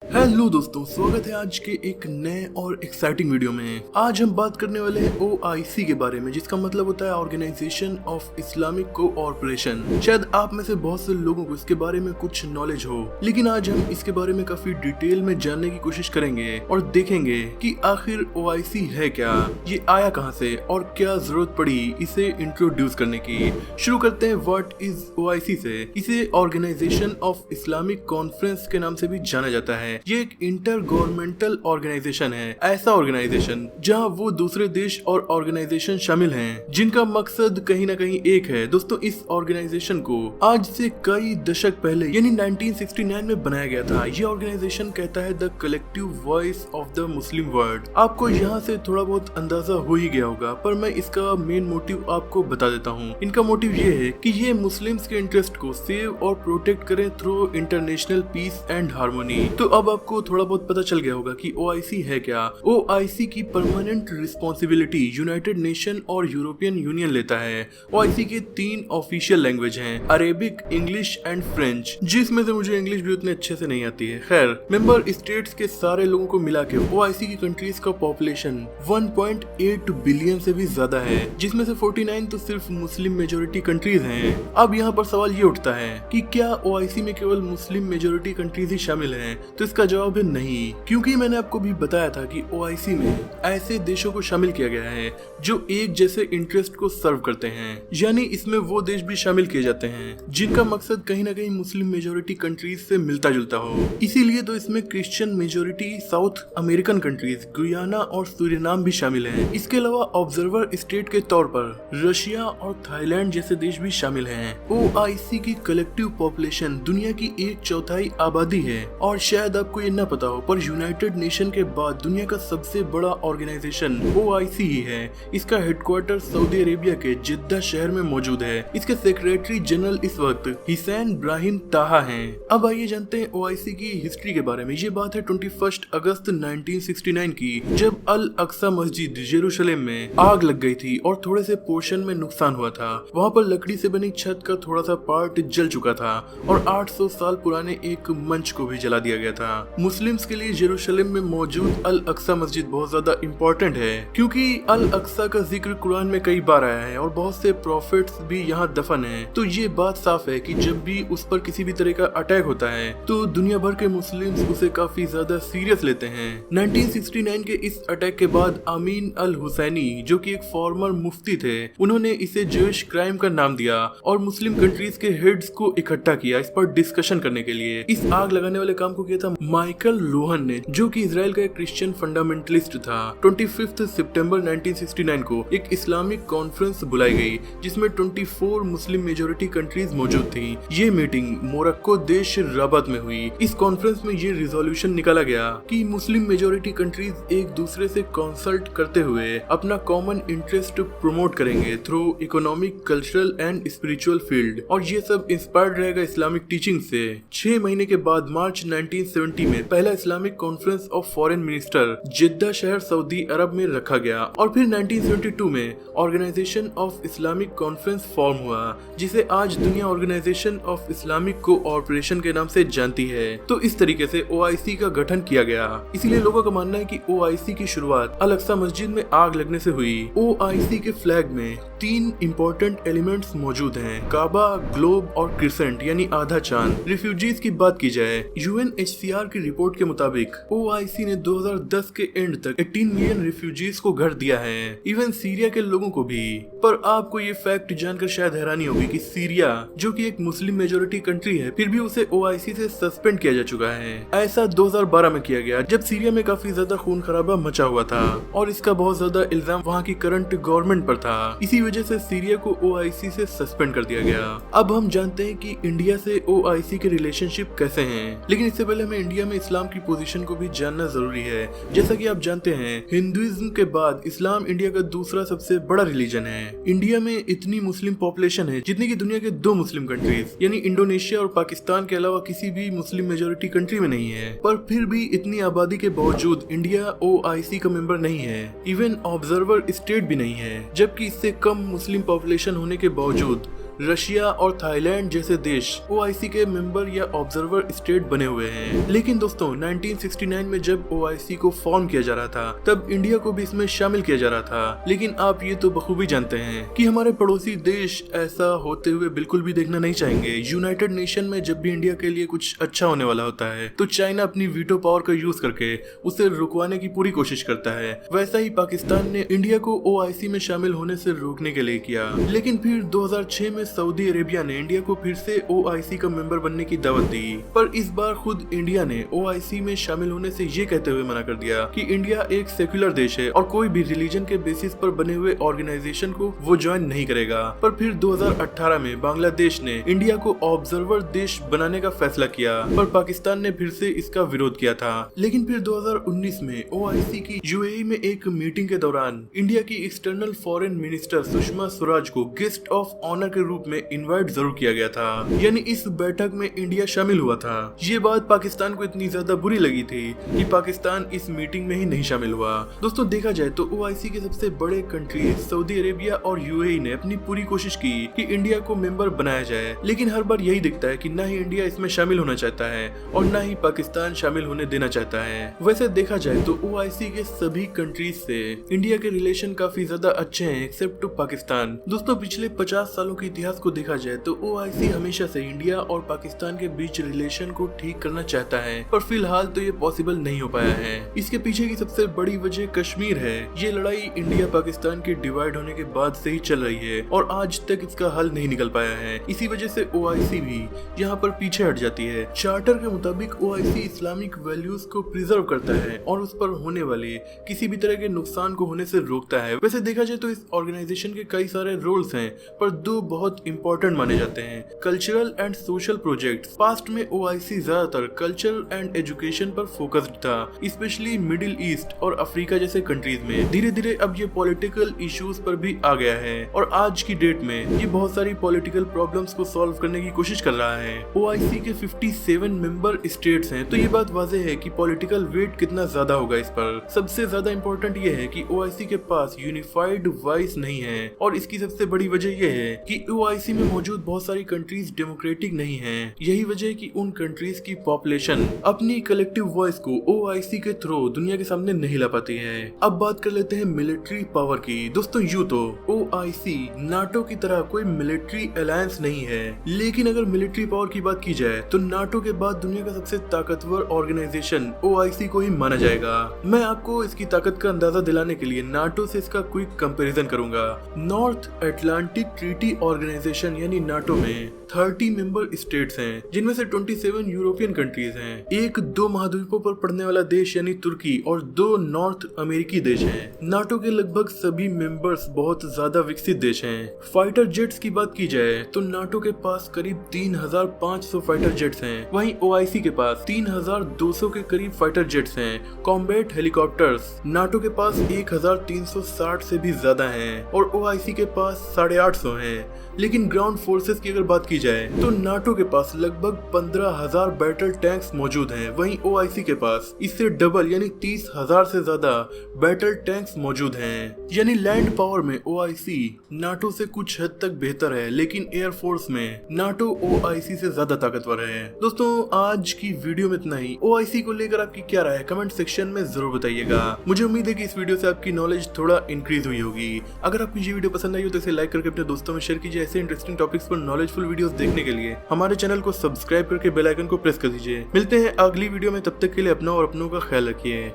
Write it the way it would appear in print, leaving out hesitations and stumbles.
Hello दोस्तों, स्वागत है आज के एक नए और एक्साइटिंग वीडियो में। आज हम बात करने वाले हैं OIC के बारे में, जिसका मतलब होता है ऑर्गेनाइजेशन ऑफ इस्लामिक कोऑपरेशन। शायद आप में से बहुत से लोगों को इसके बारे में कुछ नॉलेज हो, लेकिन आज हम इसके बारे में काफी डिटेल में जानने की कोशिश करेंगे और देखेंगे कि आखिर OIC है क्या, ये आया कहाँ से और क्या जरूरत पड़ी इसे इंट्रोड्यूस करने की। शुरू करते हैं व्हाट इज OIC से। इसे ऑर्गेनाइजेशन ऑफ इस्लामिक कॉन्फ्रेंस के नाम से भी जाना जाता है। ये एक इंटर गवर्नमेंटल ऑर्गेनाइजेशन है, ऐसा ऑर्गेनाइजेशन जहां वो दूसरे देश और ऑर्गेनाइजेशन शामिल हैं जिनका मकसद कहीं ना कहीं एक है। दोस्तों, इस ऑर्गेनाइजेशन को आज से कई दशक पहले यानी 1969 में बनाया गया था। ये ऑर्गेनाइजेशन कहता है the collective voice of the Muslim world. आपको यहाँ से थोड़ा बहुत अंदाजा हो ही गया होगा, पर मैं इसका मेन मोटिव आपको बता देता हूँ। इनका मोटिव ये है कि ये मुस्लिम्स के इंटरेस्ट को सेव और प्रोटेक्ट करें through international peace and harmony. तो अब आपको थोड़ा बहुत पता चल गया होगा कि OIC है क्या। OIC की परमानेंट रिस्पॉन्सिबिलिटी यूनाइटेड नेशन और यूरोपियन यूनियन लेता है। OIC के 3 ऑफिशियल लैंग्वेज हैं, अरेबिक, इंग्लिश एंड फ्रेंच, जिसमें से मुझे इंग्लिश भी उतने अच्छे से नहीं आती है। खैर, मेंबर स्टेट्स के सारे लोगों को मिला के OIC की कंट्रीज का पॉपुलेशन 1.8 बिलियन से भी ज्यादा है, जिसमें से 49 तो सिर्फ मुस्लिम मेजोरिटी कंट्रीज हैं। अब यहाँ पर सवाल ये उठता है कि क्या OIC में केवल मुस्लिम मेजोरिटी कंट्रीज ही शामिल हैं? तो इसका जवाब है नहीं, क्योंकि मैंने आपको भी बताया था कि OIC में ऐसे देशों को शामिल किया गया है जो एक जैसे इंटरेस्ट को सर्व करते हैं, यानी इसमें वो देश भी शामिल किए जाते हैं जिनका मकसद कहीं ना कहीं मुस्लिम मेजोरिटी कंट्रीज से मिलता जुलता हो। इसीलिए तो इसमें Christian majority south American countries Guyana और सूरिनाम भी शामिल हैं। इसके अलावा ऑब्जर्वर स्टेट के तौर पर रशिया और थाईलैंड जैसे देश भी शामिल हैं। OIC की कलेक्टिव पॉपुलेशन दुनिया की 1/4 आबादी है, और शायद आपको ये ना पता हो, पर यूनाइटेड नेशन के बाद दुनिया का सबसे बड़ा ऑर्गेनाइजेशन OIC ही है। इसका हेडक्वार्टर सऊदी अरेबिया के जिद्दा शहर में मौजूद है। इसके सेक्रेटरी जनरल इस वक्त हिसैन ब्राहिम ताहा हैं। अब आइए जानते हैं OIC की हिस्ट्री के बारे में। ये बात है 21 अगस्त 1969 की, जब अल अक्सा मस्जिद यरूशलेम में आग लग गई थी और थोड़े से पोर्शन में नुकसान हुआ था। वहाँ पर लकड़ी से बनी छत का थोड़ा सा पार्ट जल चुका था और 800 साल पुराने एक मंच को भी जला दिया गया था। मुस्लिम्स के लिए यरूशलेम में मौजूद अल अक्सा मस्जिद बहुत ज्यादा इम्पोर्टेंट है, क्योंकि अल अक्सा का जिक्र कुरान में कई बार आया है और बहुत से प्रॉफिट्स भी यहाँ दफन हैं। तो ये बात साफ है कि जब भी उस पर किसी भी तरह का अटैक होता है तो दुनिया भर के मुस्लिम्स उसे काफी ज्यादा सीरियस लेते हैं। 1969 के इस अटैक के बाद आमीन अल हुसैनी, जो कि एक फॉर्मर मुफ्ती थे, उन्होंने इसे जेविश क्राइम का नाम दिया और मुस्लिम कंट्रीज के हेड्स को इकट्ठा किया इस पर डिस्कशन करने के लिए। इस आग लगाने वाले काम को किया था माइकल लोहन ने, जो कि इजराइल का एक क्रिश्चियन फंडामेंटलिस्ट था। 25 सितंबर 1969 को एक इस्लामिक कॉन्फ्रेंस बुलाई गई, जिसमें 24 मुस्लिम मेजोरिटी कंट्रीज मौजूद थी। ये मीटिंग मोरक्को देश रबात में हुई। इस कॉन्फ्रेंस में ये रिजोल्यूशन निकाला गया कि मुस्लिम मेजोरिटी कंट्रीज एक दूसरे से कंसल्ट करते हुए अपना कॉमन इंटरेस्ट प्रमोट करेंगे through economic, cultural and spiritual field, और ये सब इंस्पायर्ड रहेगा इस्लामिक टीचिंग से। 6 महीने के बाद मार्च 1970 में पहला Islamic conference of foreign minister Jeddah शहर सऊदी अरब में रखा गया, और फिर 1972 में organisation of Islamic conference form हुआ, जिसे आज दुनिया ऑर्गेनाइजेशन ऑफ इस्लामिक कोऑपरेशन के नाम से जानती है। तो इस तरीके से OIC का गठन किया गया। इसीलिए लोगों का मानना है कि OIC की शुरुआत अल अक्सा मस्जिद में आग लगने से हुई। OIC के फ्लैग में 3 इम्पोर्टेंट एलिमेंट्स मौजूद हैं, काबा, ग्लोब और क्रिसेंट यानी आधा चांद। रिफ्यूजीज की बात की जाए, UNHCR की रिपोर्ट के मुताबिक OIC ने 2010 के एंड तक 18 मिलियन रिफ्यूजीज को घर दिया है, इवन सीरिया के लोगों को भी। पर आपको ये फैक्ट जानकर शायद हैरानी होगी कि सीरिया, जो कि एक मुस्लिम मेजोरिटी कंट्री है, फिर भी उसे OIC से सस्पेंड किया जा चुका है। ऐसा 2012 में किया गया, जब सीरिया में काफी ज्यादा खून खराबा मचा हुआ था और इसका बहुत ज्यादा इल्जाम वहाँ की करंट गवर्नमेंट पर था। इसी वजह से सीरिया को OIC से सस्पेंड कर दिया गया। अब हम जानते हैं कि इंडिया से OIC के रिलेशनशिप कैसे हैं, लेकिन इससे पहले हमें इंडिया में इस्लाम की पोजीशन को भी जानना जरूरी है। जैसा कि आप जानते हैं, हिंदुइज्म के बाद इस्लाम इंडिया का दूसरा सबसे बड़ा रिलीजन है। इंडिया में इतनी मुस्लिम पॉपुलेशन है जितनी की दुनिया के 2 मुस्लिम कंट्रीज यानी इंडोनेशिया और पाकिस्तान के अलावा किसी भी मुस्लिम मेजोरिटी कंट्री में नहीं है। पर फिर भी इतनी आबादी के बावजूद इंडिया OIC का मेंबर नहीं है, इवन ऑब्जर्वर स्टेट भी नहीं है, जबकि इससे कम मुस्लिम पॉपुलेशन होने के बावजूद रशिया और थाईलैंड जैसे देश OIC के मेंबर या ऑब्जर्वर स्टेट बने हुए हैं। लेकिन दोस्तों 1969 में जब OIC को फॉर्म किया जा रहा था तब इंडिया को भी इसमें शामिल किया जा रहा था। लेकिन आप ये तो बखूबी जानते हैं कि हमारे पड़ोसी देश ऐसा होते हुए बिल्कुल भी देखना नहीं चाहेंगे। यूनाइटेड नेशन में जब भी इंडिया के लिए कुछ अच्छा होने वाला होता है तो चाइना अपनी वीटो पावर का यूज करके उसे रुकवाने की पूरी कोशिश करता है। वैसा ही पाकिस्तान ने इंडिया को OIC में शामिल होने से रोकने के लिए किया। लेकिन फिर 2006 में सऊदी अरेबिया ने इंडिया को फिर से OIC का मेंबर बनने की दावत दी, पर इस बार खुद इंडिया ने OIC में शामिल होने से ये कहते हुए मना कर दिया कि इंडिया एक सेक्युलर देश है और कोई भी रिलीजन के बेसिस पर बने हुए ऑर्गेनाइजेशन को वो ज्वाइन नहीं करेगा। पर फिर 2018 में बांग्लादेश ने इंडिया को ऑब्जर्वर देश बनाने का फैसला किया, पर पाकिस्तान ने फिर से इसका विरोध किया था। लेकिन फिर 2019 में OIC की UAE में एक मीटिंग के दौरान इंडिया की external foreign minister Sushma Swaraj को गेस्ट ऑफ ऑनर के रूप में इनवाइट जरूर किया गया था, यानी इस बैठक में इंडिया शामिल हुआ था। ये बात पाकिस्तान को इतनी ज्यादा बुरी लगी थी कि पाकिस्तान इस मीटिंग में ही नहीं शामिल हुआ। दोस्तों देखा जाए तो OIC के सबसे बड़े कंट्री सऊदी अरेबिया और UAE ने अपनी पूरी कोशिश की कि इंडिया को मेंबर बनाया जाए, लेकिन हर बार यही दिखता है कि न ही इंडिया इसमें शामिल होना चाहता है और न ही पाकिस्तान शामिल होने देना चाहता है। वैसे देखा जाए तो OIC के सभी कंट्रीज से इंडिया के रिलेशन काफी ज्यादा अच्छे हैं एक्सेप्ट टू पाकिस्तान। दोस्तों पिछले 50 सालों के इतिहास को देखा जाए तो OIC हमेशा से इंडिया और पाकिस्तान के बीच रिलेशन को ठीक करना चाहता है, पर फिलहाल तो ये पॉसिबल नहीं हो पाया है। इसके पीछे की सबसे बड़ी वजह कश्मीर है। ये लड़ाई इंडिया पाकिस्तान के डिवाइड होने के बाद से ही चल रही है और आज तक इसका हल नहीं निकल पाया है। इसी वजह से OIC भी यहाँ पर पीछे हट जाती है। चार्टर के मुताबिक OIC इस्लामिक वैल्यूज को प्रिजर्व करता है और उस पर होने वाले किसी भी तरह के नुकसान को होने से रोकता है। वैसे देखा जाए तो इस ऑर्गेनाइजेशन के कई सारे रोल्स हैं, पर दो बहुत इंपॉर्टेंट माने जाते हैं, cultural and social projects. Past में OIC ज्यादातर कल्चर एंड एजुकेशन पर फोकस्ड था, स्पेशली मिडिल ईस्ट और अफ्रीका जैसे कंट्रीज में। धीरे धीरे अब ये पॉलिटिकल इश्यूज पर भी आ गया है और आज की डेट में ये बहुत सारी पॉलिटिकल प्रॉब्लम्स को सॉल्व करने की कोशिश कर रहा है। OIC के 57 मेंबर स्टेट्स हैं, तो ये बात वाज़ेह है कि पॉलिटिकल वेट कितना ज्यादा होगा इस पर। सबसे ज्यादा इम्पोर्टेंट ये है कि OIC के पास यूनिफाइड वॉइस नहीं है और इसकी सबसे बड़ी वजह यह है कि OIC में मौजूद बहुत सारी कंट्रीज डेमोक्रेटिक नहीं है। यही वजह है कि उन कंट्रीज की पॉपुलेशन अपनी कलेक्टिव वॉइस को OIC के थ्रू दुनिया के सामने नहीं ला पाती है। अब बात कर लेते हैं मिलिट्री पावर की। दोस्तों यूं तो OIC नाटो की तरह कोई मिलिट्री अलायंस नहीं है, लेकिन अगर मिलिट्री पावर की बात की जाए तो नाटो के बाद दुनिया का सबसे ताकतवर ऑर्गेनाइजेशन OIC को ही माना जाएगा। मैं आपको इसकी ताकत का अंदाजा दिलाने के लिए नाटो से इसका क्विक कंपैरिजन करूंगा। नॉर्थ अटलांटिक ट्रीटी ऑर्गेनाइजेशन यानी नाटो में 30 मेंबर स्टेट्स हैं, जिनमें से 27 यूरोपियन कंट्रीज हैं, एक दो महाद्वीपों पर पड़ने वाला देश यानी तुर्की और 2 नॉर्थ अमेरिकी देश हैं। नाटो के लगभग सभी मेंबर्स बहुत ज्यादा विकसित देश हैं। फाइटर जेट्स की बात की जाए तो नाटो के पास करीब 3500 फाइटर जेट्स हैं, वहीं OIC के पास 3200 के करीब फाइटर जेट्स हैं। कॉम्बैट हेलीकॉप्टर्स नाटो के पास 1360 से भी ज्यादा हैं और OIC के पास 850 हैं। लेकिन ग्राउंड फोर्सेस की अगर बात की जाए तो नाटो के पास लगभग 15,000 बैटल टैंक्स मौजूद हैं, वहीं OIC के पास इससे डबल यानी 30,000 से ज्यादा बैटल टैंक्स मौजूद हैं। यानी लैंड पावर में OIC नाटो से कुछ हद तक बेहतर है, लेकिन एयर फोर्स में नाटो OIC से ज्यादा ताकतवर है। दोस्तों आज की वीडियो में इतना ही। OIC को लेकर आपकी क्या राय है कमेंट सेक्शन में जरूर बताइएगा। मुझे उम्मीद है कि इस वीडियो से आपकी नॉलेज थोड़ा इंक्रीज हुई होगी। अगर आपको ये वीडियो पसंद आई हो तो इसे लाइक करके अपने दोस्तों में शेयर कीजिए। ऐसे इंटरेस्टिंग टॉपिक्स पर नॉलेजफुल वीडियोस देखने के लिए हमारे चैनल को सब्सक्राइब करके बेल आइकन को प्रेस कर दीजिए। मिलते हैं अगली वीडियो में, तब तक के लिए अपना और अपनों का ख्याल रखिए।